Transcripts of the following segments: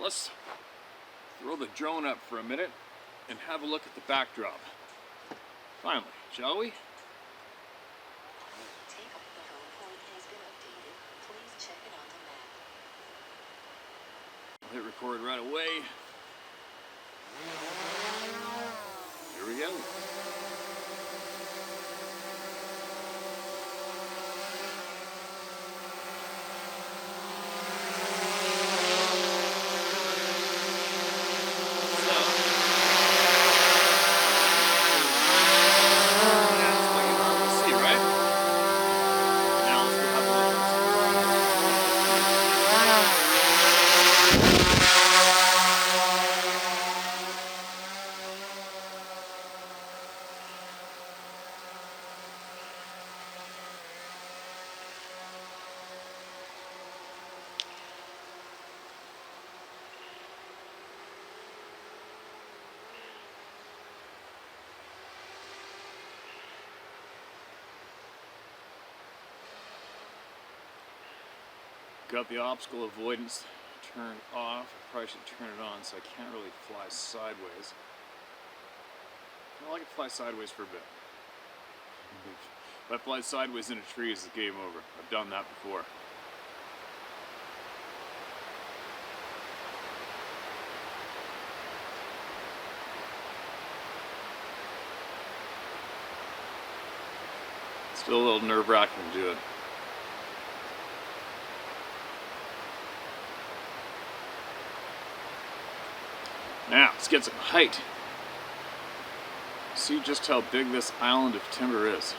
let's throw the drone up for a minute and have a look at the backdrop. Finally, shall we? I'll hit record right away. Here we go. Got the obstacle avoidance turned off. I probably should turn it on so I can't really fly sideways. Well, I can fly sideways for a bit. If I fly sideways in a tree, it's game over. I've done that before. Still a little nerve-wracking to do it. Now, let's get some height. See just how big this island of timber is.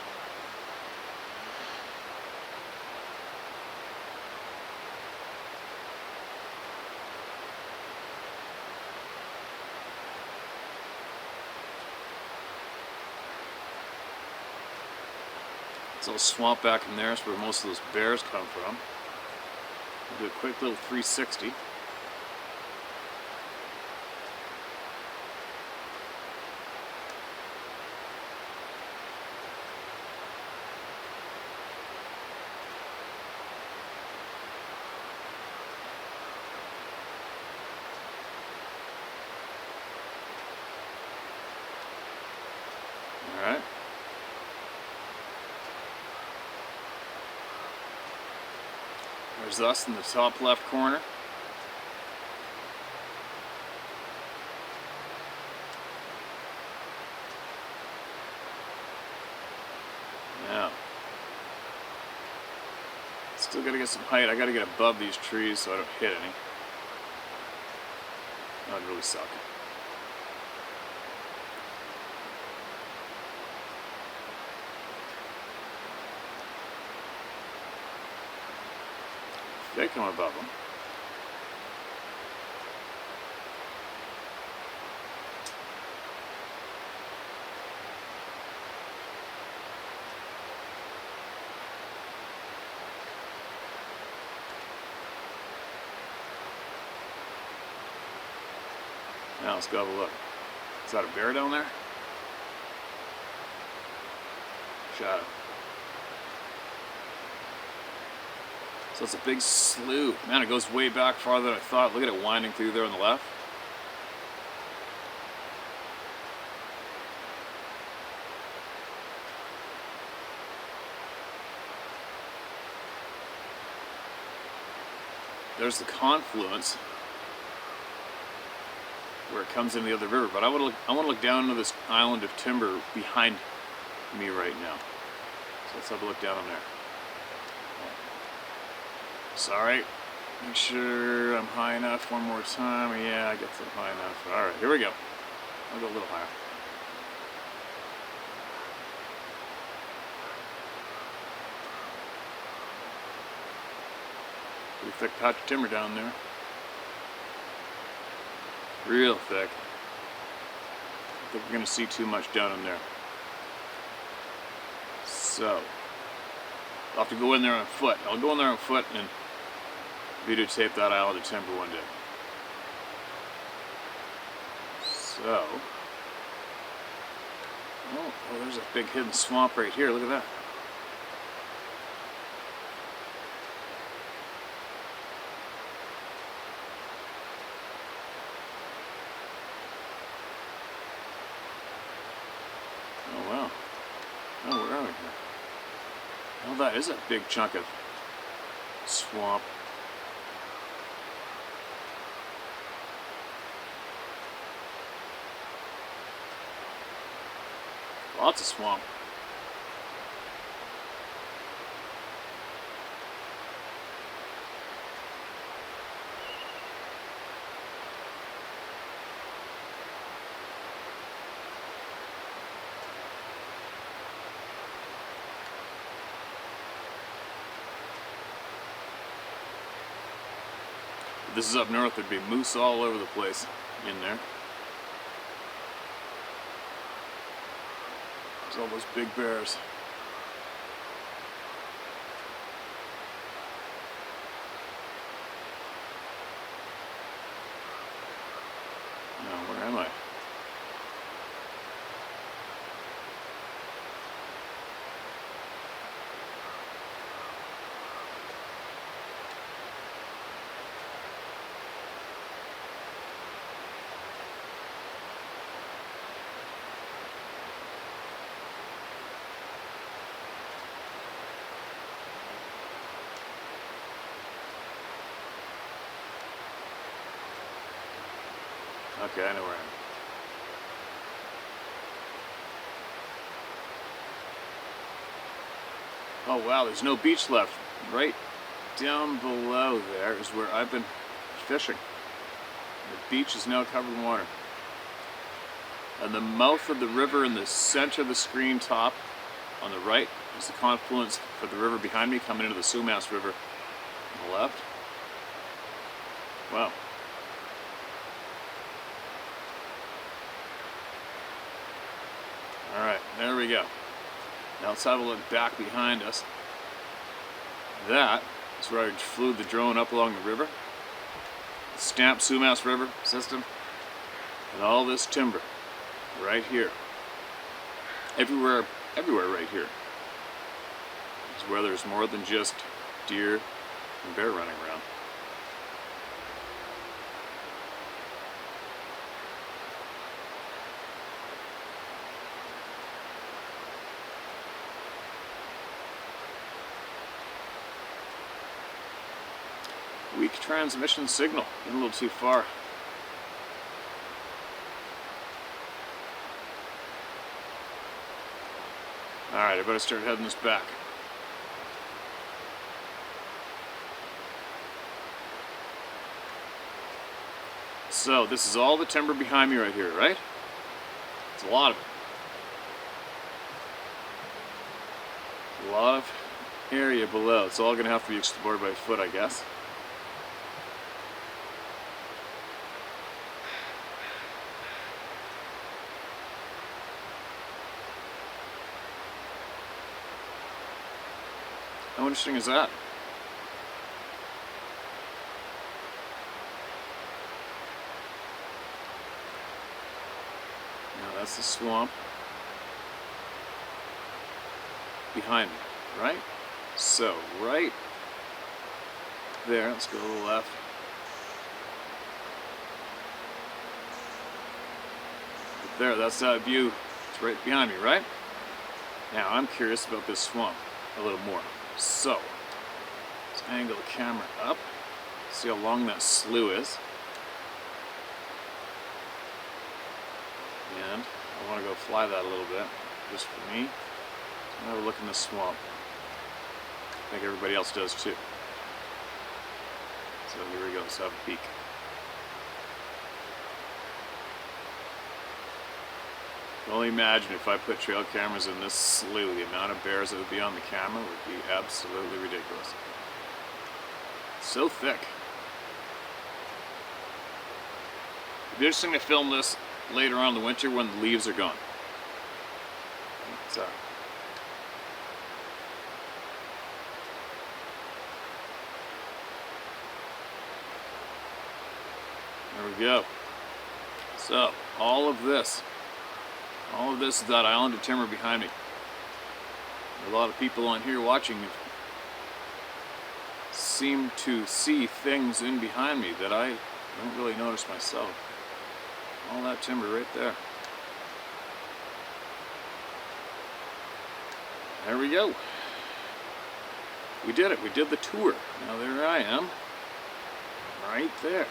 It's a little swamp back in there. It's where most of those bears come from. We'll do a quick little 360. Alright. There's us in the top left corner. Now, still gotta get some height. I gotta get above these trees so I don't hit any. That would really suck. They come above them. Now let's go have a look. Is that a bear down there? Shadow. So it's a big slough. Man, it goes way back farther than I thought. Look at it winding through there on the left. There's the confluence where it comes into the other river. But I want to look down into this island of timber behind me right now. So let's have a look down on there. Sorry, make sure I'm high enough one more time. Yeah, I guess I'm high enough. Alright, here we go. I'll go a little higher. Pretty thick patch of timber down there. Real thick. I think we're going to see too much down in there. So, I'll have to go in there on foot. I'll go in there on foot and videotape that island of timber one day. So, oh, there's a big hidden swamp right here. Look at that. Oh, that is a big chunk of swamp. Lots of swamp. If this is up north, there'd be moose all over the place in there. There's all those big bears. Now, where am I? Okay, I know where I am. Oh wow, there's no beach left. Right down below there is where I've been fishing. The beach is now covered in water. And the mouth of the river in the center of the screen top on the right is the confluence for the river behind me coming into the Sumas River on the left. Wow. Alright, there we go. Now let's have a look back behind us. That is where I flew the drone up along the river. The stamped Sumas River system. And all this timber right here. Everywhere right here is where there's more than just deer and bear running around. Weak transmission signal, getting a little too far. Alright, I better start heading this back. So, this is all the timber behind me right here, right? It's a lot of it. A lot of area below. It's all going to have to be explored by foot, I guess. How interesting is that? Now that's the swamp behind me, right? So, right there, let's go to the left. Right there, that's that view. It's right behind me, right? Now, I'm curious about this swamp a little more. So, let's angle the camera up, see how long that slough is. And I want to go fly that a little bit, just for me. So have a look in the swamp. I think everybody else does too. So here we go, let's have a peek. I can only imagine if I put trail cameras in this slough, the amount of bears that would be on the camera would be absolutely ridiculous. So thick. It'd be interesting to film this later on in the winter when the leaves are gone. So, there we go. So, all of this is that island of timber behind me. A lot of people on here watching seem to see things in behind me that I don't really notice myself. All that timber right there. There we go. we did it. We did the tour. Now there I am, right there.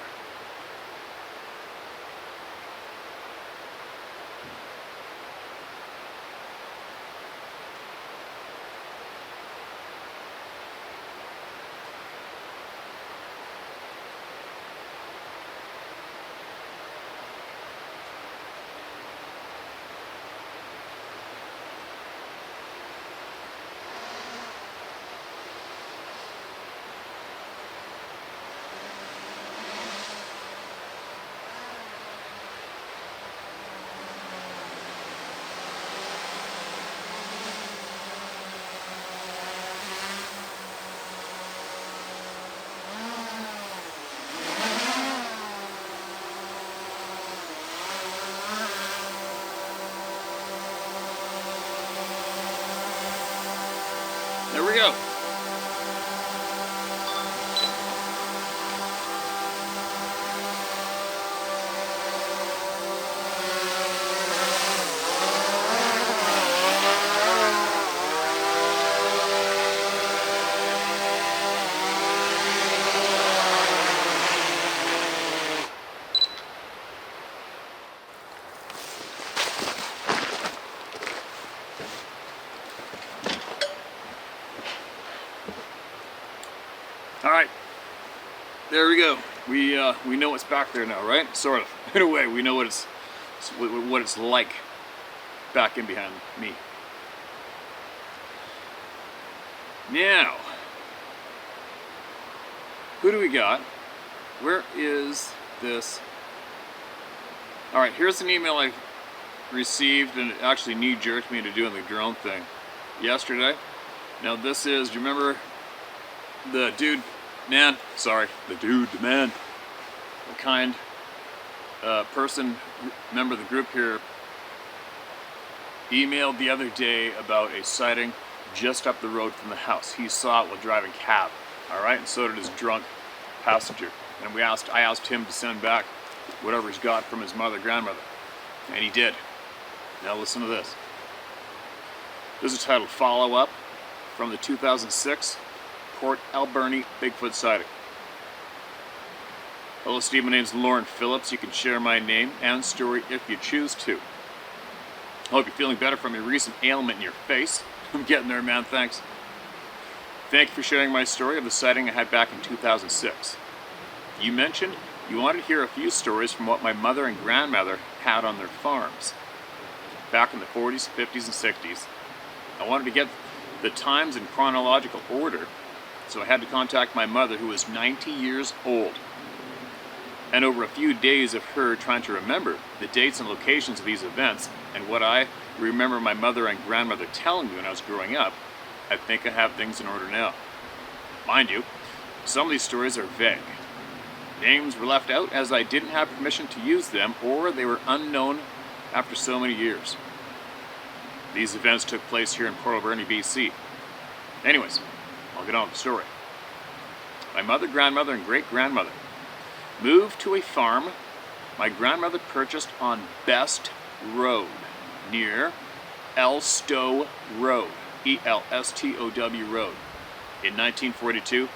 There we go. All right, there we go. We know what's back there now, right? Sort of. In a way, we know what it's like back in behind me. Now, who do we got? Where is this? All right, here's an email I received, and it actually knee-jerked me into doing the drone thing yesterday. Now this is, do you remember the dude, man, sorry, the dude, the man, the kind person, member of the group here, emailed the other day about a sighting just up the road from the house. He saw it while driving cab, all right, and so did his drunk passenger. And I asked him to send back whatever he's got from his mother, grandmother, and he did. Now listen to this. This is titled Follow Up from the 2006 Port Alberni Bigfoot sighting. Hello Steve, my name's Lauren Phillips. You can share my name and story if you choose to. I hope you're feeling better from your recent ailment in your face. I'm getting there, man, thanks. Thank you for sharing my story of the sighting I had back in 2006. You mentioned you wanted to hear a few stories from what my mother and grandmother had on their farms back in the 40s, 50s, and 60s. I wanted to get the times in chronological order, so I had to contact my mother, who was 90 years old. And over a few days of her trying to remember the dates and locations of these events and what I remember my mother and grandmother telling me when I was growing up, I think I have things in order now. Mind you, some of these stories are vague. Names were left out as I didn't have permission to use them, or they were unknown after so many years. These events took place here in Port Alberni, BC. Anyways, I'll get on with the story. My mother, grandmother, and great-grandmother moved to a farm my grandmother purchased on Best Road near Elstow Road, E-L-S-T-O-W Road, in 1942-48.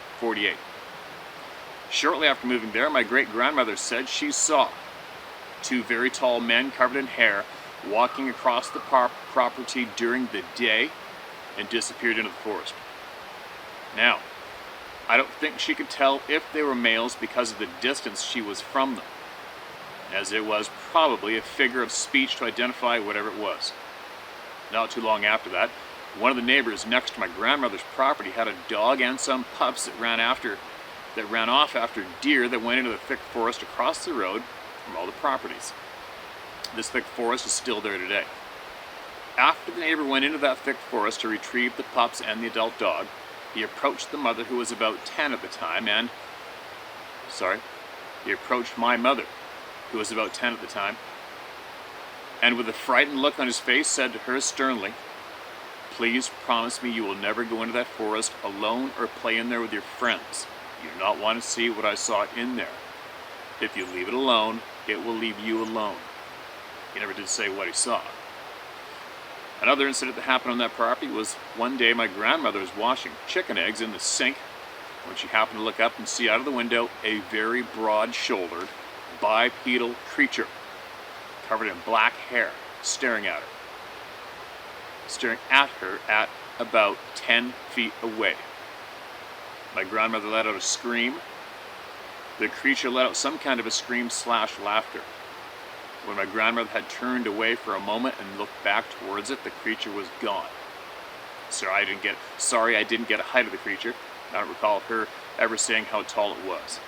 Shortly after moving there, my great-grandmother said she saw two very tall men covered in hair walking across the property during the day and disappeared into the forest. Now, I don't think she could tell if they were males because of the distance she was from them, as it was probably a figure of speech to identify whatever it was. Not too long after that, one of the neighbors next to my grandmother's property had a dog and some pups that ran off after deer that went into the thick forest across the road from all the properties. This thick forest is still there today. After the neighbor went into that thick forest to retrieve the pups and the adult dog, he approached the mother, who was about 10 at the time, he approached my mother, who was about 10 at the time, and with a frightened look on his face said to her sternly, "Please promise me you will never go into that forest alone or play in there with your friends. You do not want to see what I saw in there. If you leave it alone, it will leave you alone." He never did say what he saw. Another incident that happened on that property was one day my grandmother was washing chicken eggs in the sink when she happened to look up and see out of the window a very broad-shouldered, bipedal creature covered in black hair staring at her at about 10 feet away. My grandmother let out a scream. The creature let out some kind of a scream/laughter. When my grandmother had turned away for a moment and looked back towards it, the creature was gone. Sorry, I didn't get a height of the creature. I don't recall her ever saying how tall it was.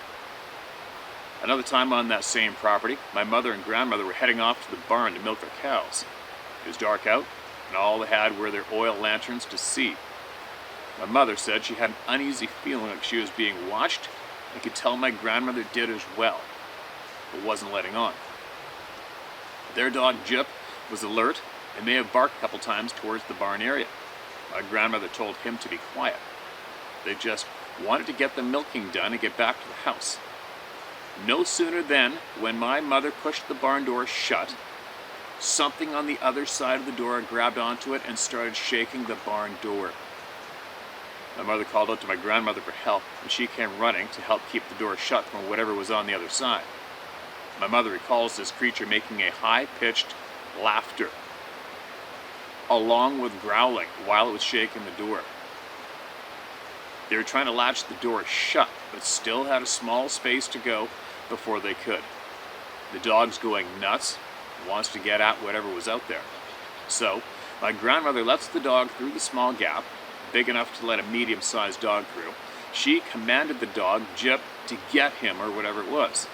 Another time on that same property, my mother and grandmother were heading off to the barn to milk their cows. It was dark out, and all they had were their oil lanterns to see. My mother said she had an uneasy feeling like she was being watched, and could tell my grandmother did as well, but wasn't letting on. Their dog Jip was alert and may have barked a couple times towards the barn area. My grandmother told him to be quiet. They just wanted to get the milking done and get back to the house. No sooner than, when my mother pushed the barn door shut, something on the other side of the door grabbed onto it and started shaking the barn door. My mother called out to my grandmother for help, and she came running to help keep the door shut from whatever was on the other side. My mother recalls this creature making a high-pitched laughter, along with growling while it was shaking the door. They were trying to latch the door shut, but still had a small space to go before they could. The dog's going nuts and wants to get at whatever was out there. So, my grandmother lets the dog through the small gap, big enough to let a medium-sized dog through. She commanded the dog, Jip, to get him or whatever it was.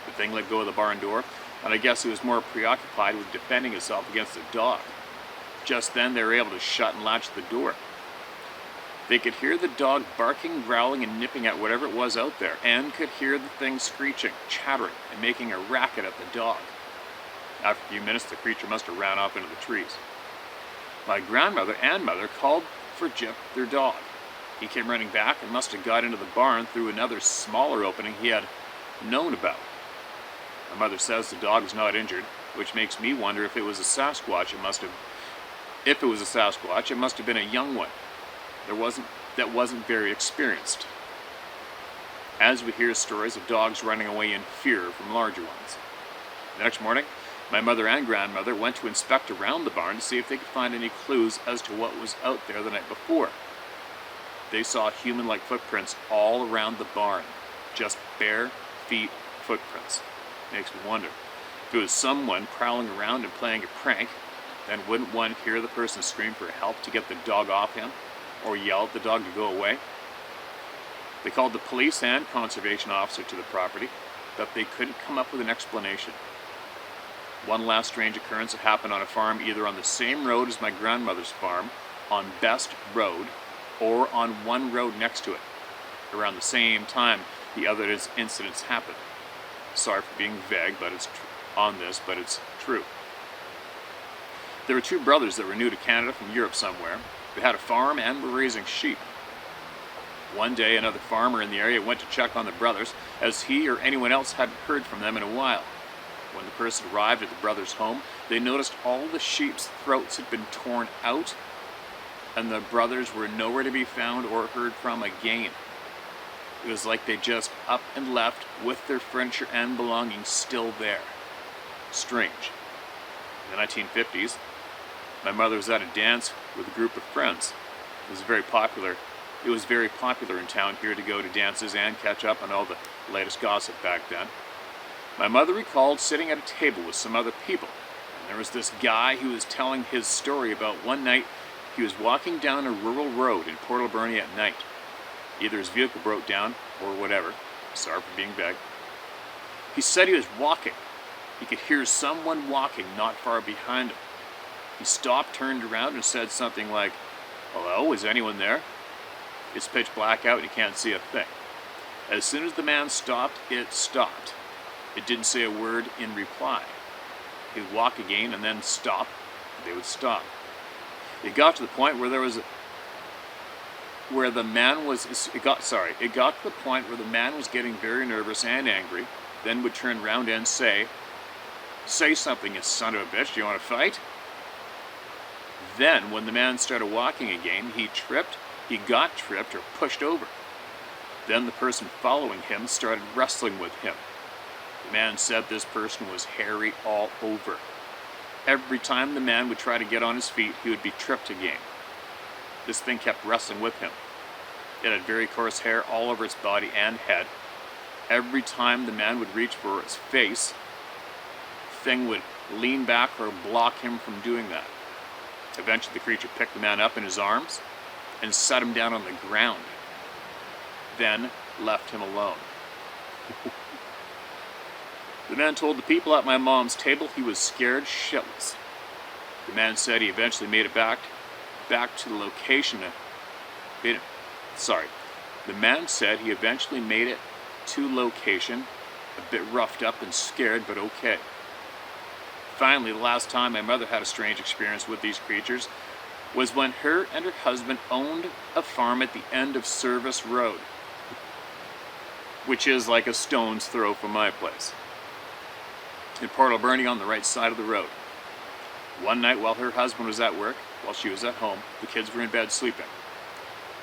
The thing let go of the barn door, and I guess it was more preoccupied with defending itself against the dog. Just then, they were able to shut and latch the door. They could hear the dog barking, growling, and nipping at whatever it was out there, and could hear the thing screeching, chattering, and making a racket at the dog. After a few minutes, the creature must have ran off into the trees. My grandmother and mother called for Jip, their dog. He came running back and must have got into the barn through another smaller opening he had known about. My mother says the dog is not injured, which makes me wonder if it was a Sasquatch. If it was a Sasquatch, it must have been a young one. That wasn't very experienced. As we hear stories of dogs running away in fear from larger ones. The next morning, my mother and grandmother went to inspect around the barn to see if they could find any clues as to what was out there the night before. They saw human-like footprints all around the barn, just bare feet footprints. Makes me wonder, if it was someone prowling around and playing a prank, then wouldn't one hear the person scream for help to get the dog off him, or yell at the dog to go away? They called the police and conservation officer to the property, but they couldn't come up with an explanation. One last strange occurrence that happened on a farm either on the same road as my grandmother's farm, on Best Road, or on one road next to it. Around the same time the other incidents happened. Sorry for being vague but it's true. There were two brothers that were new to Canada from Europe somewhere. They had a farm and were raising sheep. One day, another farmer in the area went to check on the brothers, as he or anyone else hadn't heard from them in a while. When the person arrived at the brothers' home, they noticed all the sheep's throats had been torn out, and the brothers were nowhere to be found or heard from again. It was like they just up and left with their furniture and belongings still there. Strange. In the 1950s, my mother was at a dance with a group of friends. It was very popular in town here to go to dances and catch up on all the latest gossip back then. My mother recalled sitting at a table with some other people, and there was this guy who was telling his story about one night he was walking down a rural road in Port Alberni at night. Either his vehicle broke down or whatever. Sorry for being vague. He said he was walking. He could hear someone walking not far behind him. He stopped, turned around, and said something like, "Hello, is anyone there?" It's pitch black out and you can't see a thing. As soon as the man stopped, it stopped. It didn't say a word in reply. He would walk again and then stop. They would stop. It got to the point where the man was getting very nervous and angry, then would turn around and say something, you son of a bitch, do you want to fight? Then, when the man started walking again, he got tripped or pushed over. Then the person following him started wrestling with him. The man said this person was hairy all over. Every time the man would try to get on his feet, he would be tripped again. This thing kept wrestling with him. It had very coarse hair all over its body and head. Every time the man would reach for his face, the thing would lean back or block him from doing that. Eventually the creature picked the man up in his arms and set him down on the ground, then left him alone. The man told the people at my mom's table he was scared shitless. The man said he eventually made it back to the location. The man said he eventually made it to location, a bit roughed up and scared, but okay. Finally, the last time my mother had a strange experience with these creatures was when her and her husband owned a farm at the end of Service Road, which is like a stone's throw from my place, in Port Alberni on the right side of the road. One night while her husband was at work, while she was at home, the kids were in bed sleeping.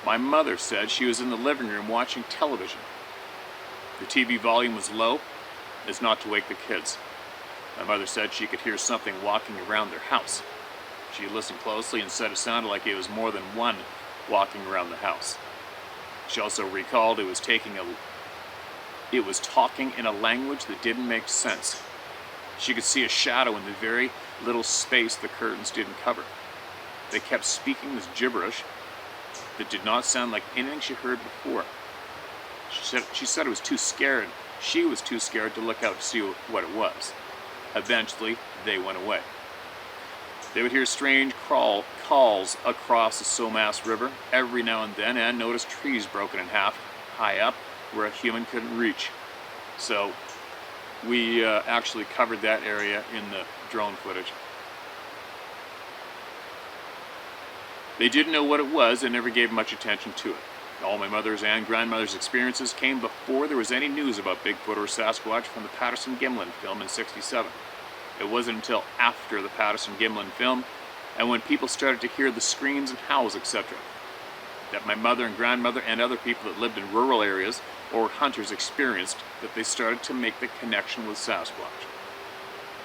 My mother said she was in the living room watching television. The TV volume was low, as not to wake the kids. My mother said she could hear something walking around their house. She listened closely and said it sounded like it was more than one walking around the house. She also recalled it was talking in a language that didn't make sense. She could see a shadow in the very little space the curtains didn't cover. They kept speaking this gibberish that did not sound like anything she heard before. She said it was too scared. She was too scared to look out to see what it was. Eventually, they went away. They would hear strange calls across the Somas River every now and then, and notice trees broken in half high up where a human couldn't reach. So we actually covered that area in the drone footage. They didn't know what it was and never gave much attention to it. All my mother's and grandmother's experiences came before there was any news about Bigfoot or Sasquatch from the Patterson-Gimlin film in '67. It wasn't until after the Patterson-Gimlin film, and when people started to hear the screams and howls, etc., that my mother and grandmother and other people that lived in rural areas or hunters experienced that they started to make the connection with Sasquatch.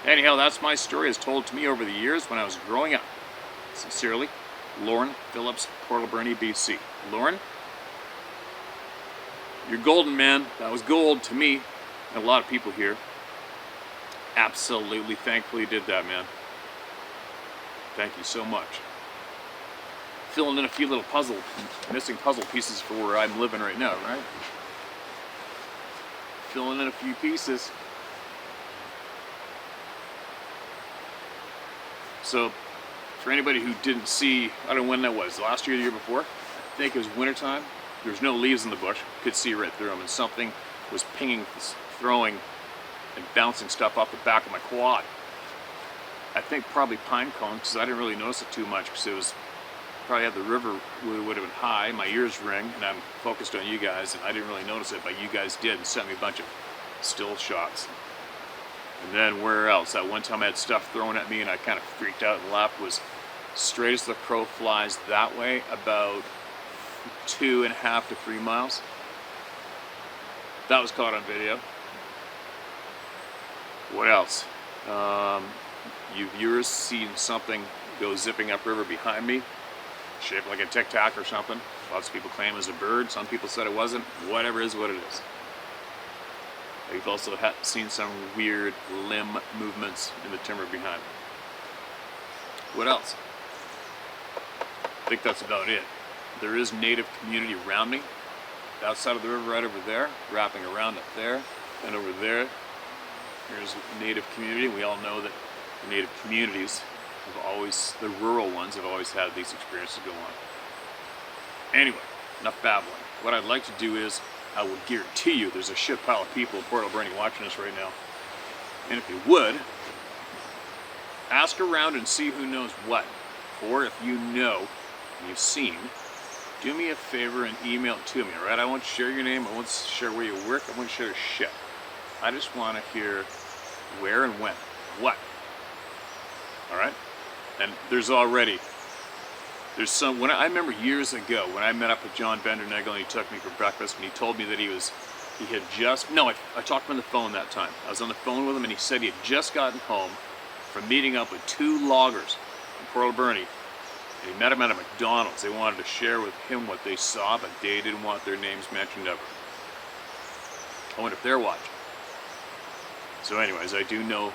Anyhow, that's my story as told to me over the years when I was growing up. Sincerely, Lauren Phillips, Port Alberni, BC. Lauren, you're golden, man. That was gold to me and a lot of people here. Absolutely thankfully you did that, man. Thank you so much. Filling in a few little missing puzzle pieces for where I'm living right now, right? Filling in a few pieces. So, for anybody who didn't see, I don't know when that was, last year or the year before, I think it was wintertime. There was no leaves in the bush. Could see right through them, and something was pinging, throwing, and bouncing stuff off the back of my quad. I think probably pine cone, because I didn't really notice it too much, because it was probably had the river would have been high. My ears ring, and I'm focused on you guys, and I didn't really notice it, but you guys did, and sent me a bunch of still shots. And then where else? That one time I had stuff thrown at me, and I kind of freaked out and laughed. Was straight as the crow flies that way, about 2.5 to 3 miles. That was caught on video. What else? You viewers seen something go zipping upriver behind me, shaped like a tic tac or something. Lots of people claim it was a bird. Some people said it wasn't. Whatever is what it is. We've also seen some weird limb movements in the timber behind me. What else? I think that's about it. There is native community around me. Outside of the river, right over there, wrapping around up there, and over there. There's native community. We all know that the native communities have always, the rural ones have always had these experiences go on. Anyway, enough babbling. What I'd like to do is, I will guarantee you there's a shit pile of people in Port Alberni watching this right now. And if you would, ask around and see who knows what. Or if you know, and you've seen, do me a favor and email it to me, alright? I won't share your name, I won't share where you work, I won't share shit. I just want to hear where and when, what. Alright? And there's already There's some, when I remember years ago when I met up with John Bender-Nagel and he took me for breakfast and he told me that he had just, no, I talked to him on the phone that time. I was on the phone with him and he said he had just gotten home from meeting up with 2 loggers in Port Alberni. And he met them at a McDonald's. They wanted to share with him what they saw, but they didn't want their names mentioned ever. I wonder if they're watching. So anyways, I do know,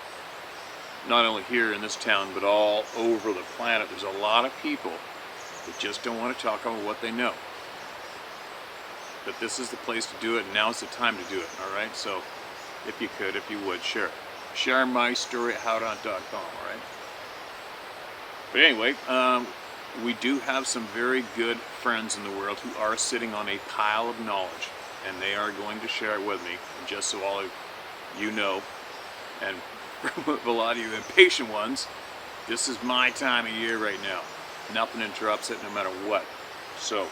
not only here in this town, but all over the planet, there's a lot of people that just don't want to talk about what they know. But this is the place to do it, and now's the time to do it, alright? So, if you could, if you would, share it. Share my story at howdon.com, alright? But anyway, we do have some very good friends in the world who are sitting on a pile of knowledge, and they are going to share it with me. And just so all of you know, and a lot of you impatient ones, this is my time of year right now. Nothing interrupts it, no matter what. So,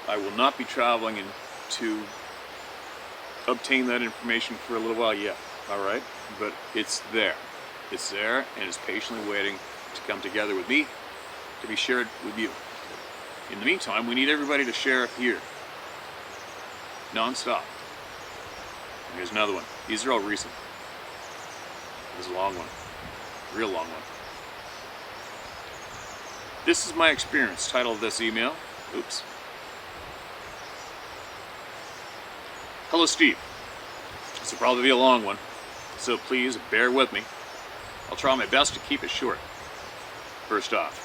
I will not be traveling to obtain that information for a little while yet, alright? But it's there. It's there, and it's patiently waiting to come together with me to be shared with you. In the meantime, we need everybody to share here. Non-stop. Here's another one. These are all recent. There's a long one. Real long one. This is my experience. Title of this email. Oops. Hello, Steve. This will probably be a long one, so please bear with me. I'll try my best to keep it short. First off,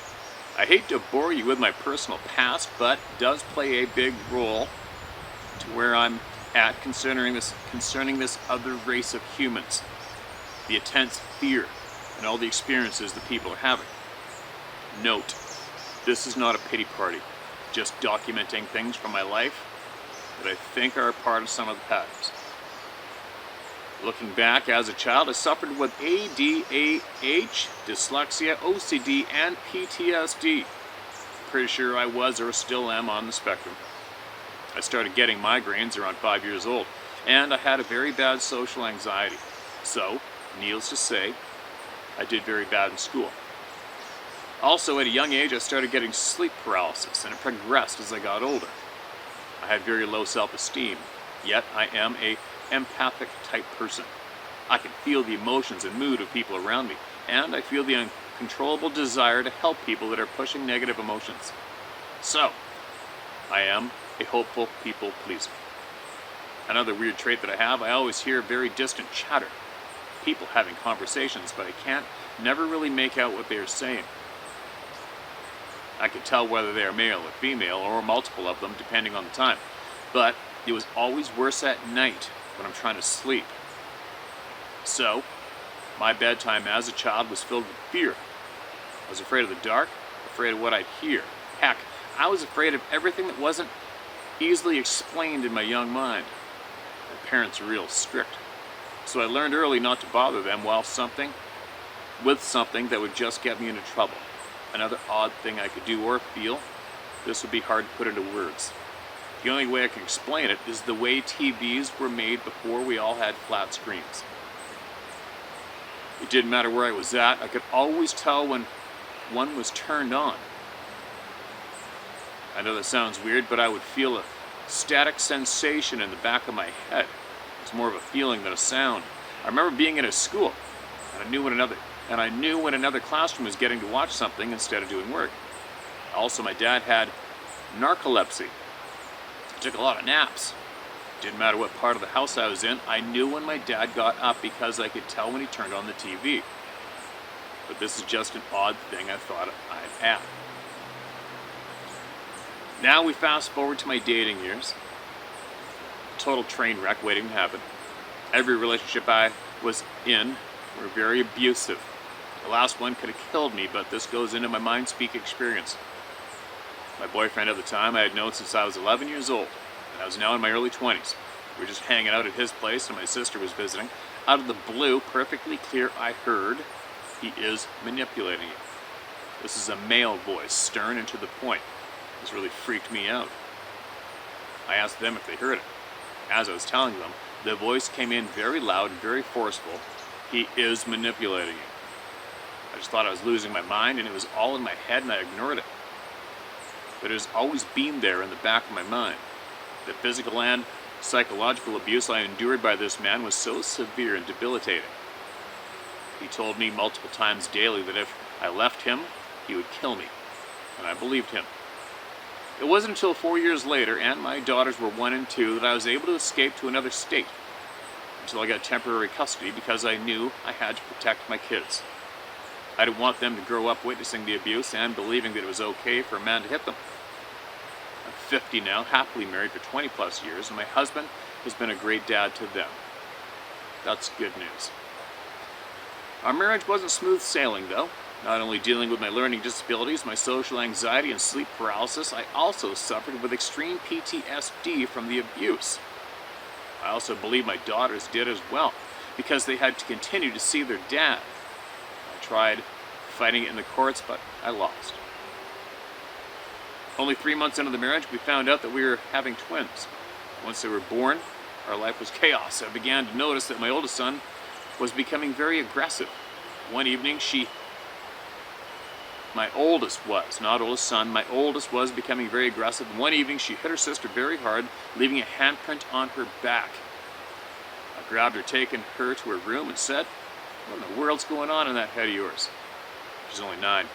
I hate to bore you with my personal past, but it does play a big role to where I'm at concerning this other race of humans. The intense fear and all the experiences that people are having. Note, this is not a pity party, just documenting things from my life that I think are a part of some of the patterns. Looking back, as a child, I suffered with ADHD, dyslexia, OCD, and PTSD. Pretty sure I was or still am on the spectrum. I started getting migraines around 5 years old, and I had a very bad social anxiety. So, needless to say, I did very bad in school. Also, at a young age, I started getting sleep paralysis, and it progressed as I got older. I had very low self-esteem, yet I am a empathic type person. I can feel the emotions and mood of people around me, and I feel the uncontrollable desire to help people that are pushing negative emotions. So, I am a hopeful people pleaser. Another weird trait that I have, I always hear very distant chatter. People having conversations, but I can't never really make out what they are saying. I can tell whether they are male or female, or multiple of them, depending on the time. But it was always worse at night when I'm trying to sleep. So, my bedtime as a child was filled with fear. I was afraid of the dark, afraid of what I'd hear. Heck, I was afraid of everything that wasn't easily explained in my young mind. My parents were real strict. So I learned early not to bother them with something that would just get me into trouble. Another odd thing I could do or feel, this would be hard to put into words. The only way I can explain it is the way TVs were made before we all had flat screens. It didn't matter where I was at, I could always tell when one was turned on. I know that sounds weird, but I would feel a static sensation in the back of my head. It's more of a feeling than a sound. I remember being in a school, and I knew when another classroom was getting to watch something instead of doing work. Also, my dad had narcolepsy. He took a lot of naps. Didn't matter what part of the house I was in, I knew when my dad got up because I could tell when he turned on the TV. But this is just an odd thing I thought I'd had. Now we fast forward to my dating years. Total train wreck waiting to happen. Every relationship I was in were very abusive. The last one could have killed me, but this goes into my mind-speak experience. My boyfriend at the time I had known since I was 11 years old, and I was now in my early 20s. We were just hanging out at his place, and my sister was visiting. Out of the blue, perfectly clear, I heard, "He is manipulating you." This is a male voice, stern and to the point. This really freaked me out. I asked them if they heard it. As I was telling them, the voice came in very loud and very forceful. "He is manipulating you." I just thought I was losing my mind, and it was all in my head, and I ignored it. but it has always been there in the back of my mind. The physical and psychological abuse I endured by this man was so severe and debilitating. He told me multiple times daily that if I left him, he would kill me, and I believed him. It wasn't until 4 years later, and my daughters were 1 and 2, that I was able to escape to another state, until I got temporary custody because I knew I had to protect my kids. I didn't want them to grow up witnessing the abuse and believing that it was okay for a man to hit them. I'm 50 now, happily married for 20 plus years, and my husband has been a great dad to them. That's good news. Our marriage wasn't smooth sailing though. Not only dealing with my learning disabilities, my social anxiety, and sleep paralysis, I also suffered with extreme PTSD from the abuse. I also believe my daughters did as well, because they had to continue to see their dad. I tried fighting it in the courts, but I lost. Only 3 months into the marriage, we found out that we were having twins. Once they were born, our life was chaos. I began to notice that my oldest son was becoming very aggressive. One evening, my oldest was becoming very aggressive, and one evening she hit her sister very hard, leaving a handprint on her back. I grabbed her, taken her to her room, and said, "What in the world's going on in that head of yours?" She's only 9.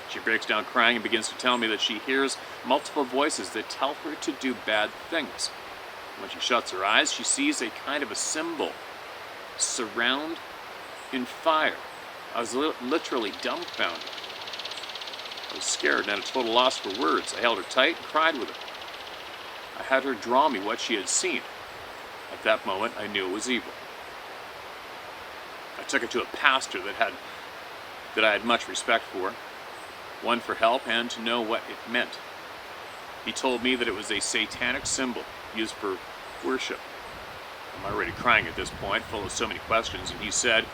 She breaks down crying and begins to tell me that she hears multiple voices that tell her to do bad things. When she shuts her eyes, she sees a kind of a symbol, surround in fire. I was literally dumbfounded. I was scared and at a total loss for words. I held her tight and cried with her. I had her draw me what she had seen. At that moment, I knew it was evil. I took her to a pastor that I had much respect for, one for help and to know what it meant. He told me that it was a satanic symbol used for worship. I'm already crying at this point, full of so many questions, and he said,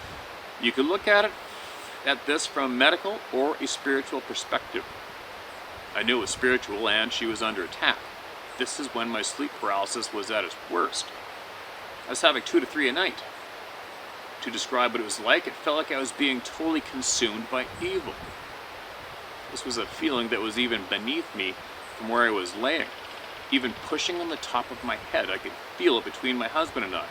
"You could look at this from a medical or a spiritual perspective." I knew it was spiritual, and she was under attack. This is when my sleep paralysis was at its worst. I was having 2 to 3 a night. To describe what it was like, it felt like I was being totally consumed by evil. This was a feeling that was even beneath me from where I was laying, even pushing on the top of my head. I could feel it between my husband and I.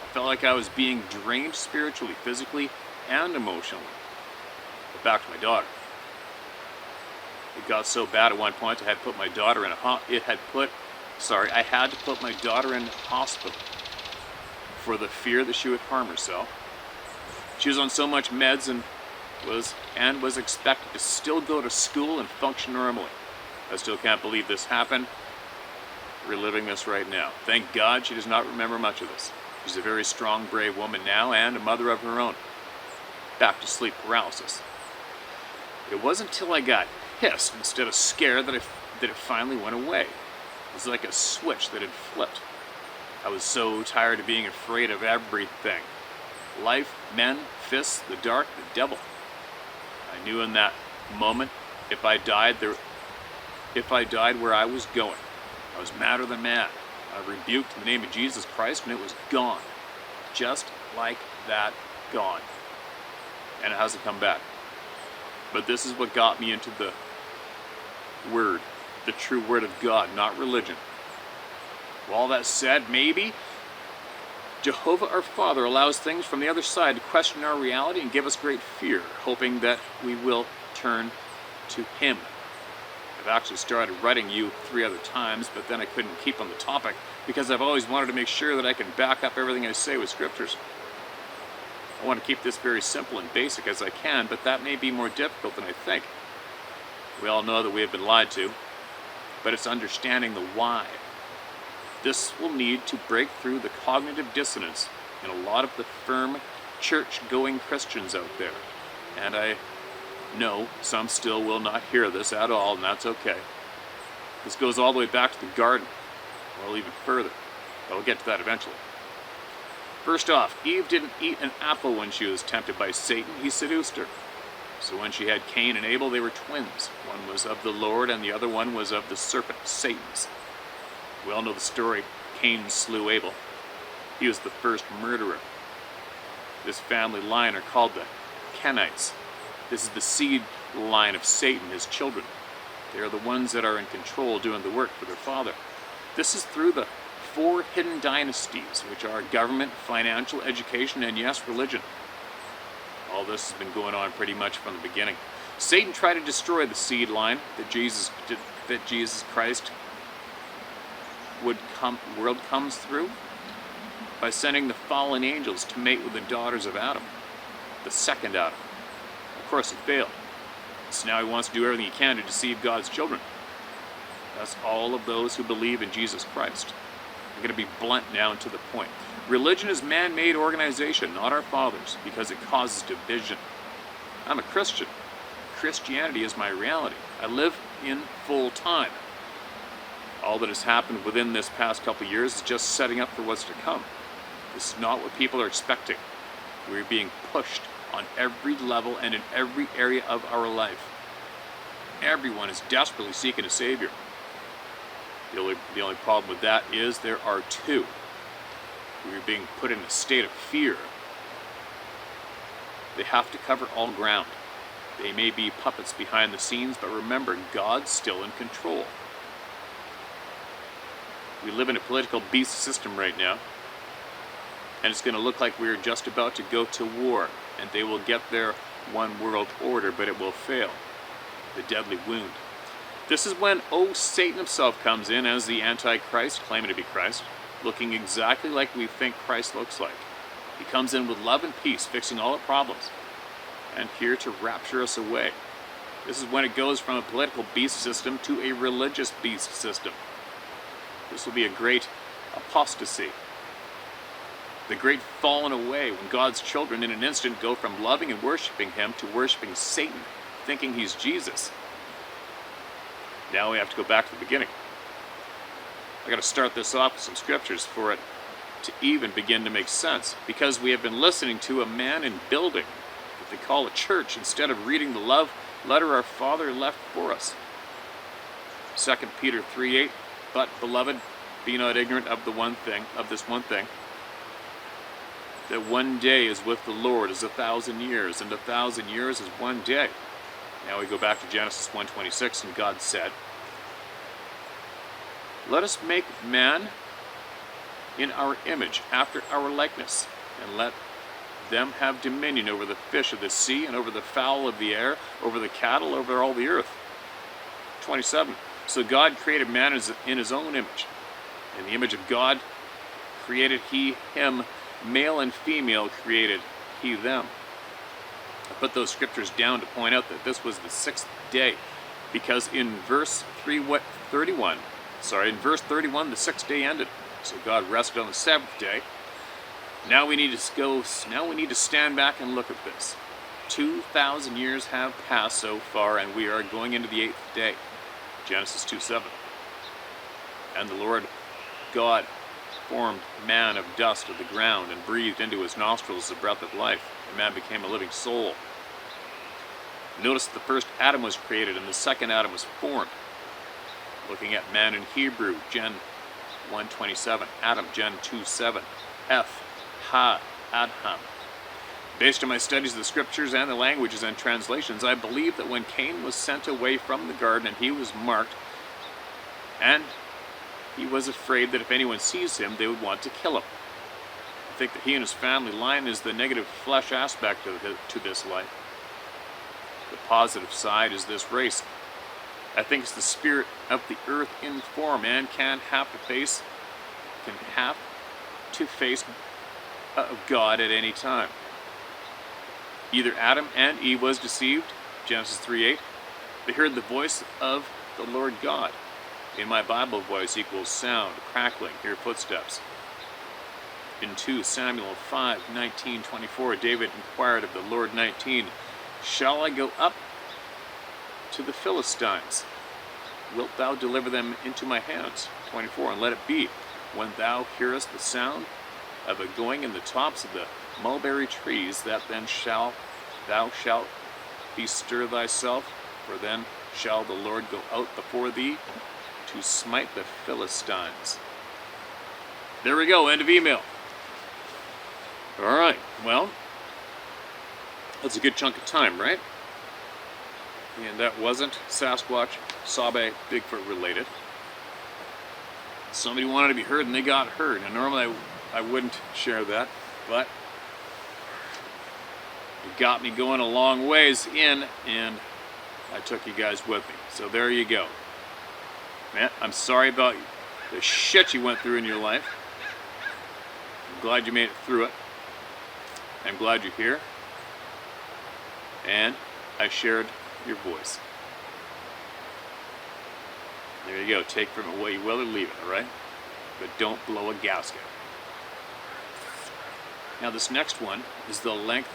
I felt like I was being drained spiritually, physically, and emotionally. But back to my daughter. It got so bad at one point I had to put my daughter in I had to put my daughter in hospital for the fear that she would harm herself. She was on so much meds and was expected to still go to school and function normally. I still can't believe this happened. Reliving this right now. Thank God she does not remember much of this. She's a very strong, brave woman now and a mother of her own. Back to sleep paralysis. It wasn't until I got pissed instead of scared that it finally went away. It was like a switch that had flipped. I was so tired of being afraid of everything. Life, men, fists, the dark, the devil. I knew in that moment if I died where I was going, I was madder than mad. I rebuked in the name of Jesus Christ and it was gone. Just like that, gone. And it hasn't come back. But this is what got me into the Word, the true Word of God, not religion. With all that said, maybe Jehovah our Father allows things from the other side to question our reality and give us great fear, hoping that we will turn to Him. I've actually started writing you 3 other times, but then I couldn't keep on the topic because I've always wanted to make sure that I can back up everything I say with scriptures. I want to keep this very simple and basic as I can, but that may be more difficult than I think. We all know that we have been lied to, but it's understanding the why. This will need to break through the cognitive dissonance in a lot of the firm, church-going Christians out there. And I know some still will not hear this at all, and that's okay. This goes all the way back to the garden, or even further. But we'll get to that eventually. First off, Eve didn't eat an apple when she was tempted by Satan. He seduced her. So when she had Cain and Abel, they were twins. One was of the Lord, and the other one was of the serpent, Satan's. We all know the story. Cain slew Abel. He was the first murderer. This family line are called the Kenites. This is the seed line of Satan, his children. They are the ones that are in control, doing the work for their Father. This is through the 4 hidden dynasties, which are government, financial, education, and yes, religion. All this has been going on pretty much from the beginning. Satan tried to destroy the seed line that Jesus Christ world comes through by sending the fallen angels to mate with the daughters of Adam, the second Adam. Of course, it failed. So now he wants to do everything he can to deceive God's children. That's all of those who believe in Jesus Christ. I'm going to be blunt now and to the point. Religion is man-made organization, not our fathers, because it causes division. I'm a Christian. Christianity is my reality. I live in full time. All that has happened within this past couple of years is just setting up for what's to come. This is not what people are expecting. We're being pushed on every level and in every area of our life. Everyone is desperately seeking a Savior. The only problem with that is there are two. We're being put in a state of fear. They have to cover all ground. They may be puppets behind the scenes, but remember, God's still in control. We live in a political beast system right now, and it's going to look like we're just about to go to war, and they will get their one world order, but it will fail. The deadly wound. This is when Satan himself comes in as the Antichrist, claiming to be Christ, looking exactly like we think Christ looks like. He comes in with love and peace, fixing all our problems, and here to rapture us away. This is when it goes from a political beast system to a religious beast system. This will be a great apostasy. The great falling away when God's children in an instant go from loving and worshiping Him to worshiping Satan, thinking he's Jesus. Now we have to go back to the beginning. I got to start this off with some scriptures for it to even begin to make sense, because we have been listening to a man in building that they call a church instead of reading the love letter our Father left for us. 2 Peter 3:8, but beloved, be not ignorant of this one thing, that one day is with the Lord as 1,000 years, and 1,000 years is one day. Now we go back to Genesis 1:26, and God said, let us make man in our image, after our likeness, and let them have dominion over the fish of the sea, and over the fowl of the air, over the cattle, over all the earth. 27. So God created man in His own image. In the image of God created He him, male and female created He them. I put those scriptures down to point out that this was the 6th day, because in verse 31, the 6th day ended. So God rested on the 7th day. Now we need to stand back and look at this. 2,000 years have passed so far, and we are going into the 8th day. Genesis 2:7. And the Lord God formed man of dust of the ground, and breathed into his nostrils the breath of life, and man became a living soul. Notice that the first Adam was created, and the second Adam was formed. Looking at man in Hebrew, Gen 1:27, Adam, Gen 2:7, Eth, Ha, Adham. Based on my studies of the scriptures and the languages and translations, I believe that when Cain was sent away from the garden and he was marked, and he was afraid that if anyone sees him, they would want to kill him. I think that he and his family line is the negative flesh aspect to this life. The positive side is this race. I think it's the spirit of the earth in form, and can have to face God at any time. Either Adam and Eve was deceived, Genesis 3:8. They heard the voice of the Lord God. In my Bible, voice equals sound, crackling, hear footsteps. In 2 Samuel 5:19-24, David inquired of the Lord, 19, shall I go up to the Philistines? Wilt thou deliver them into my hands? 24, and let it be, when thou hearest the sound of a going in the tops of the mulberry trees, that then thou shalt bestir thyself, for then shall the Lord go out before thee to smite the Philistines. There we go, end of email. Alright, well, that's a good chunk of time, right? And that wasn't Sasquatch, Sabe, Bigfoot related. Somebody wanted to be heard and they got heard. And normally I wouldn't share that, but it got me going a long ways in, and I took you guys with me. So there you go. Man, I'm sorry about the shit you went through in your life. I'm glad you made it through it. I'm glad you're here. And I shared your voice. There you go. Take from it what you will or leave it, alright? But don't blow a gasket. Now this next one is the length,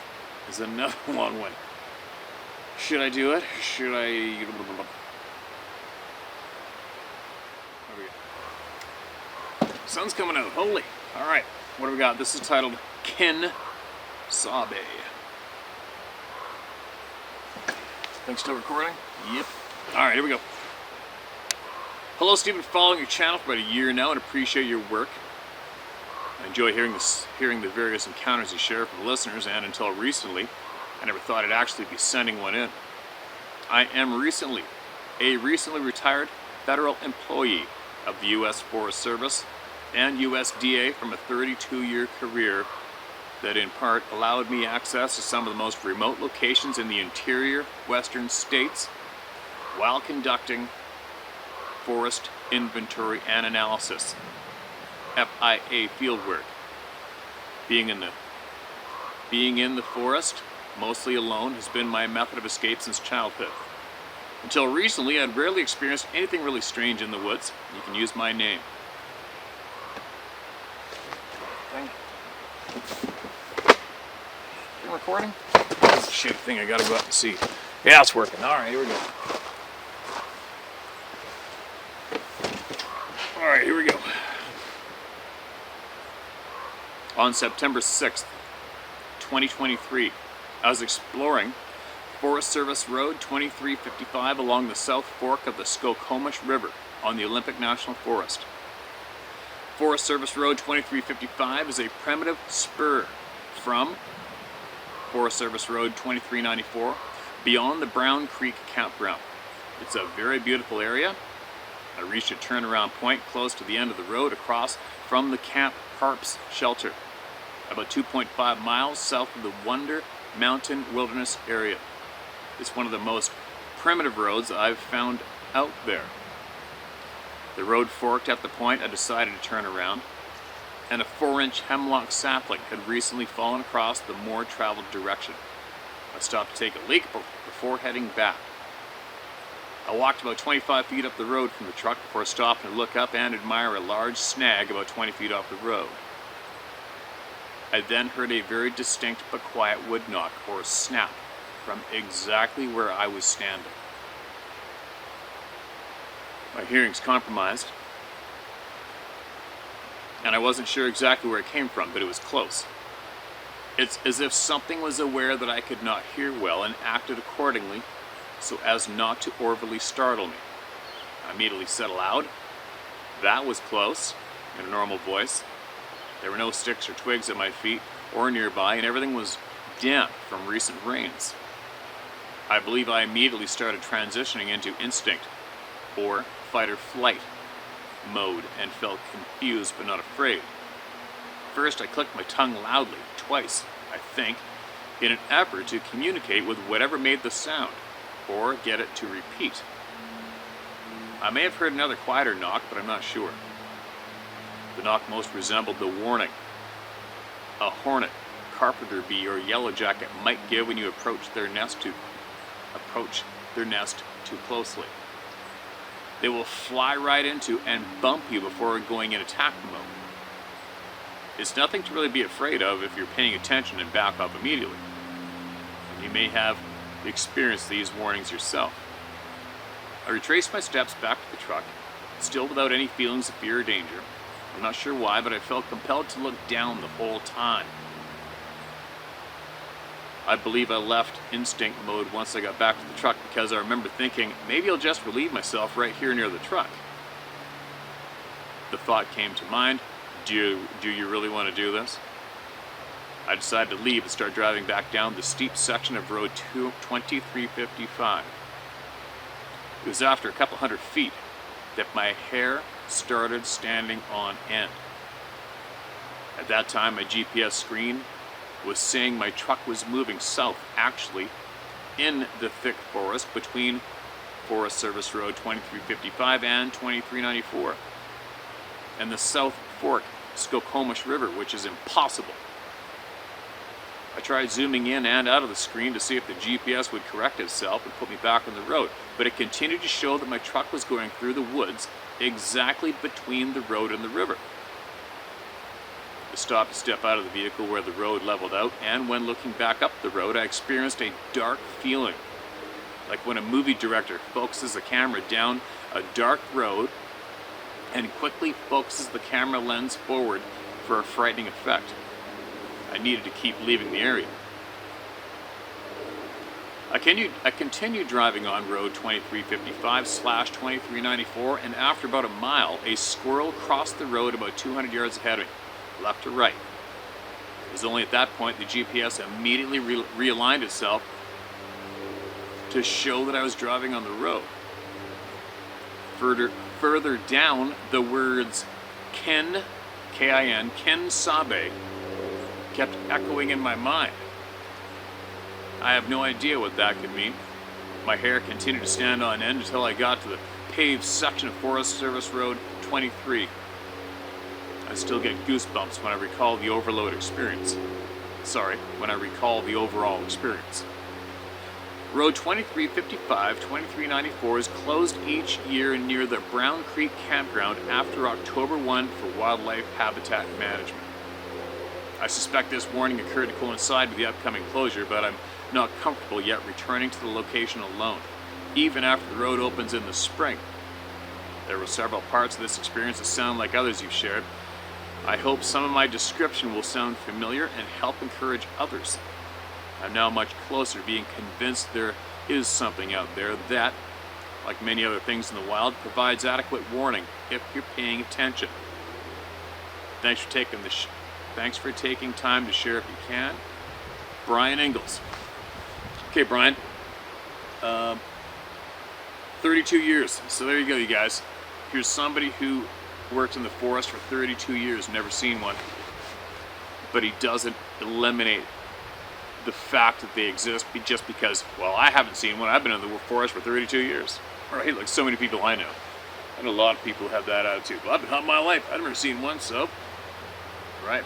is another long one. Should I do it? Should I... There we go. Sun's coming out. Holy. Alright. What do we got? This is titled Ken Sabe. Things still recording? Yep. Alright, here we go. Hello, Steve. Been following your channel for about a year now and appreciate your work. I enjoy hearing the various encounters you share from listeners, and until recently, I never thought I'd actually be sending one in. I am a recently retired federal employee of the U.S. Forest Service and USDA from a 32-year career that in part allowed me access to some of the most remote locations in the interior western states while conducting forest inventory and analysis, FIA fieldwork. Being in the forest, mostly alone, has been my method of escape since childhood. Until recently, I'd rarely experienced anything really strange in the woods. You can use my name. You recording? That's a shit thing, I gotta go out and see. Yeah, it's working. Alright, here we go. Alright, here we go. On September 6th, 2023, I was exploring Forest Service Road 2355 along the South Fork of the Skokomish River on the Olympic National Forest. Forest Service Road 2355 is a primitive spur from Forest Service Road 2394 beyond the Brown Creek Campground. It's a very beautiful area. I reached a turnaround point close to the end of the road across from the Camp Harps shelter, about 2.5 miles south of the Wonder Mountain Wilderness area. It's one of the most primitive roads I've found out there. The road forked at the point I decided to turn around, and a 4-inch hemlock sapling had recently fallen across the more traveled direction. I stopped to take a leak before heading back. I walked about 25 feet up the road from the truck before stopping to look up and admire a large snag about 20 feet off the road. I then heard a very distinct but quiet wood knock or snap from exactly where I was standing. My hearing's compromised, and I wasn't sure exactly where it came from, but it was close. It's as if something was aware that I could not hear well and acted accordingly so as not to overly startle me. I immediately said aloud, "That was close," in a normal voice. There were no sticks or twigs at my feet or nearby, and everything was damp from recent rains. I believe I immediately started transitioning into instinct, or fight or flight mode, and felt confused but not afraid. First, I clicked my tongue loudly, twice, I think, in an effort to communicate with whatever made the sound, or get it to repeat. I may have heard another quieter knock, but I'm not sure. The knock most resembled the warning a hornet, carpenter bee, or yellow jacket might give when you approach their nest too closely. They will fly right into and bump you before going in attack mode. It's nothing to really be afraid of if you're paying attention and back off immediately. And you may have experienced these warnings yourself. I retraced my steps back to the truck, still without any feelings of fear or danger. I'm not sure why, but I felt compelled to look down the whole time. I believe I left instinct mode once I got back to the truck because I remember thinking, maybe I'll just relieve myself right here near the truck. The thought came to mind, do you really want to do this? I decided to leave and start driving back down the steep section of road 2355. It was after a couple hundred feet that my hair started standing on end. At that time, my GPS screen was saying my truck was moving south, actually in the thick forest between Forest Service Road 2355 and 2394, and the South Fork Skokomish River, which is impossible. I tried zooming in and out of the screen to see if the GPS would correct itself and put me back on the road, but it continued to show that my truck was going through the woods exactly between the road and the river. I stopped to step out of the vehicle where the road leveled out, and when looking back up the road, I experienced a dark feeling, like when a movie director focuses the camera down a dark road and quickly focuses the camera lens forward for a frightening effect. I needed to keep leaving the area. I continued driving on road 2355/2394, and after about a mile, a squirrel crossed the road about 200 yards ahead of me, left to right. It was only at that point the GPS immediately realigned itself to show that I was driving on the road. Further down, the words Ken, K-I-N, Ken Sabe, kept echoing in my mind. I have no idea what that could mean. My hair continued to stand on end until I got to the paved section of Forest Service Road 23. I still get goosebumps when I recall the overload experience. When I recall the overall experience. Road 2355/2394 is closed each year near the Brown Creek Campground after October 1 for wildlife habitat management. I suspect this warning occurred to coincide with the upcoming closure, but I'm not comfortable yet returning to the location alone, even after the road opens in the spring. There were several parts of this experience that sound like others you've shared. I hope some of my description will sound familiar and help encourage others. I'm now much closer to being convinced there is something out there that, like many other things in the wild, provides adequate warning if you're paying attention. Thanks for taking time to share if you can. Brian Ingalls. Okay, Brian. 32 years. So there you go, you guys. Here's somebody who worked in the forest for 32 years, never seen one. But he doesn't eliminate the fact that they exist just because, well, I haven't seen one. I've been in the forest for 32 years. Right? Like so many people I know. I know a lot of people who have that attitude. Well, I've been hunting my life. I've never seen one, so. Right.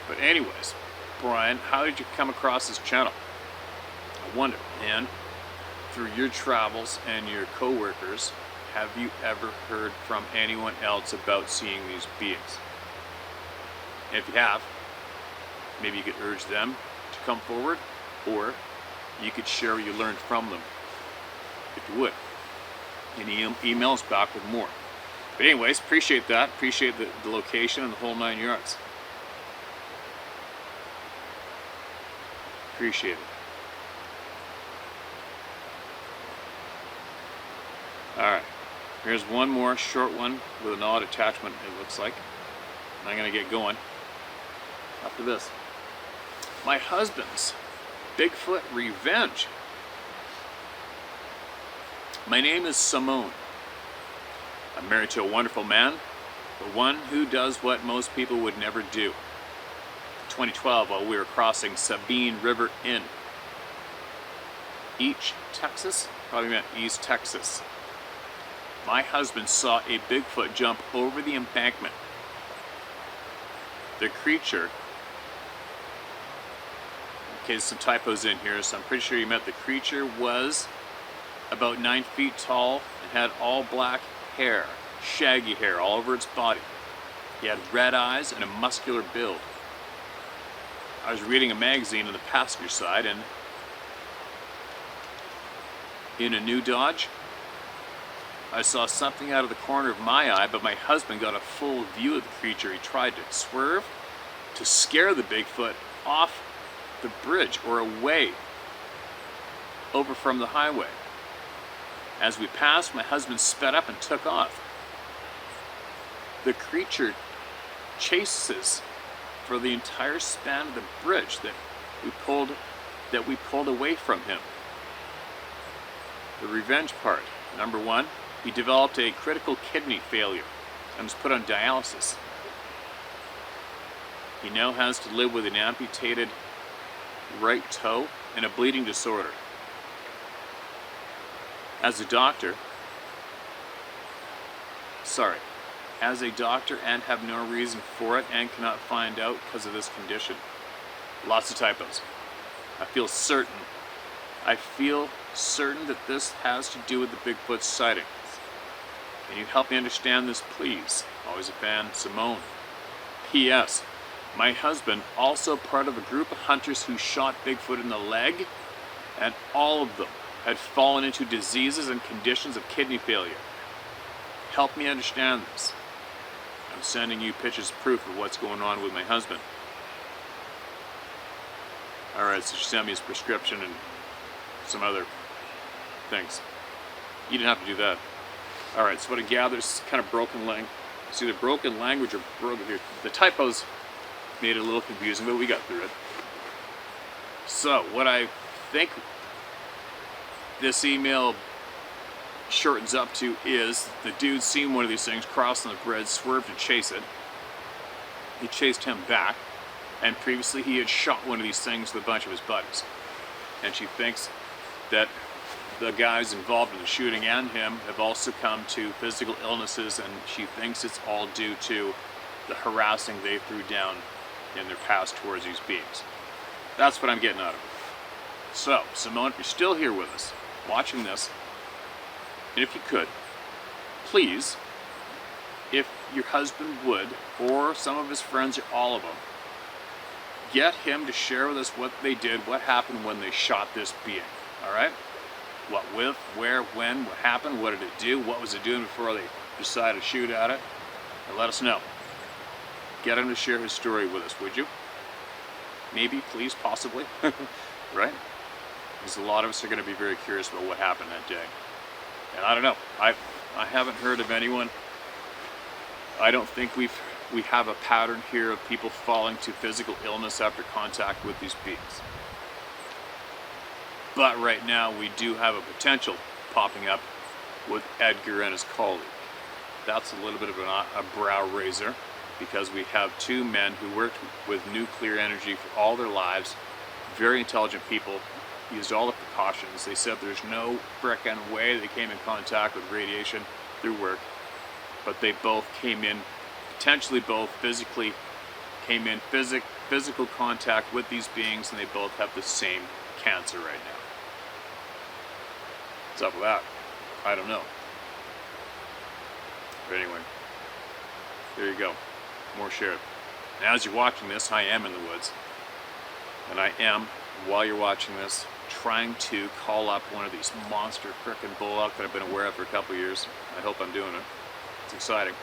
But anyways, Brian, how did you come across this channel? I wonder. And through your travels and your co-workers, have you ever heard from anyone else about seeing these beings? And if you have, maybe you could urge them to come forward, or you could share what you learned from them, if you would. And email us back with more. But anyways, appreciate that. Appreciate the location and the whole 9 yards. Appreciate it. Alright, here's one more short one with an odd attachment, it looks like. I'm going to get going after this. My husband's Bigfoot revenge. My name is Simone. I'm married to a wonderful man, but one who does what most people would never do. 2012, while we were crossing Sabine River in East Texas, probably meant East Texas, my husband saw a Bigfoot jump over the embankment. The creature, okay, there's some typos in here, so I'm pretty sure you meant the creature was about 9 feet tall and had all black hair, shaggy hair all over its body. He had red eyes and a muscular build. I was reading a magazine on the passenger side, and in a new Dodge, I saw something out of the corner of my eye, but my husband got a full view of the creature. He tried to swerve to scare the Bigfoot off the bridge or away over from the highway. As we passed, my husband sped up and took off. The creature chases for the entire span of the bridge that we pulled away from him. The revenge part. Number 1, he developed a critical kidney failure and was put on dialysis. He now has to live with an amputated right toe and a bleeding disorder. As a doctor and have no reason for it and cannot find out because of this condition. Lots of typos. I feel certain that this has to do with the Bigfoot sightings. Can you help me understand this, please? Always a fan, Simone. P.S. My husband, also part of a group of hunters who shot Bigfoot in the leg, and all of them had fallen into diseases and conditions of kidney failure. Help me understand this. I'm sending you pictures of proof of what's going on with my husband. Alright, so she sent me his prescription and some other things. You didn't have to do that. Alright, so what I gather is kind of broken language. It's either broken language or broken here. The typos made it a little confusing, but we got through it. So, what I think this email shortens up to is the dude seen one of these things crossing the bridge, swerved to chase it. He chased him back, and previously he had shot one of these things with a bunch of his buddies. And she thinks that the guys involved in the shooting and him have also come to physical illnesses, and she thinks it's all due to the harassing they threw down in their path towards these beings. That's what I'm getting out of it. So, Simone, if you're still here with us, watching this, and if you could, please, if your husband would, or some of his friends, or all of them, get him to share with us what they did, what happened when they shot this being, alright? What with, where, when, what happened, what did it do, what was it doing before they decided to shoot at it, and let us know. Get him to share his story with us, would you? Maybe, please, possibly, right? Because a lot of us are going to be very curious about what happened that day. And I don't know, I haven't heard of anyone. I don't think we have a pattern here of people falling to physical illness after contact with these beings. But right now we do have a potential popping up with Edgar and his colleague. That's a little bit of a brow raiser, because we have two men who worked with nuclear energy for all their lives, very intelligent people, used all the precautions. They said there's no frickin' way they came in contact with radiation through work, but they both came in, potentially both physically came in physical contact with these beings, and they both have the same cancer right now. What's up with that? I don't know. But anyway, there you go. More shared. Now, as you're watching this, I am in the woods, and I am, while you're watching this, trying to call up one of these monster frickin' bull elk that I've been aware of for a couple years. I hope I'm doing it. It's exciting.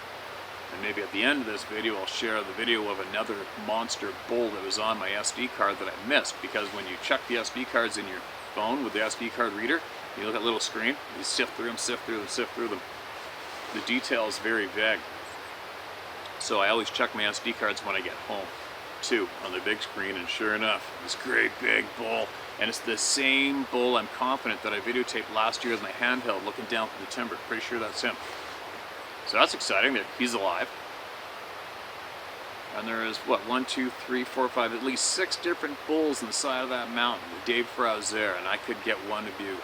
And maybe at the end of this video, I'll share the video of another monster bull that was on my SD card that I missed, because when you check the SD cards in your phone with the SD card reader, you look at a little screen, you sift through them, sift through them, sift through them. The detail is very vague. So I always check my SD cards when I get home, too, on the big screen, and sure enough, this great big bull, and it's the same bull, I'm confident, that I videotaped last year with my handheld looking down from the timber. Pretty sure that's him. So that's exciting that he's alive. And there is, what, 1, 2, 3, 4, 5, at least 6 different bulls on the side of that mountain the day before I was there, and I could get one of you.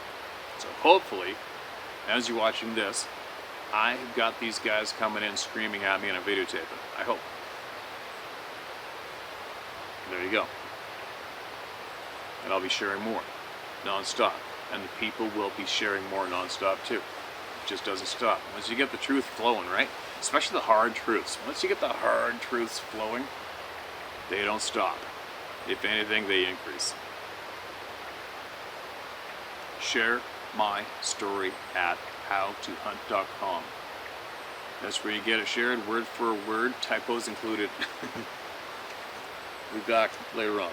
So hopefully, as you're watching this, I have got these guys coming in screaming at me and I videotape it. I hope. There you go. And I'll be sharing more non-stop. And the people will be sharing more non-stop too. It just doesn't stop. Once you get the truth flowing, right? Especially the hard truths. Once you get the hard truths flowing, they don't stop. If anything, they increase. Share my story at howtohunt.com. That's where you get it shared word for word, typos included. We'll be back later on.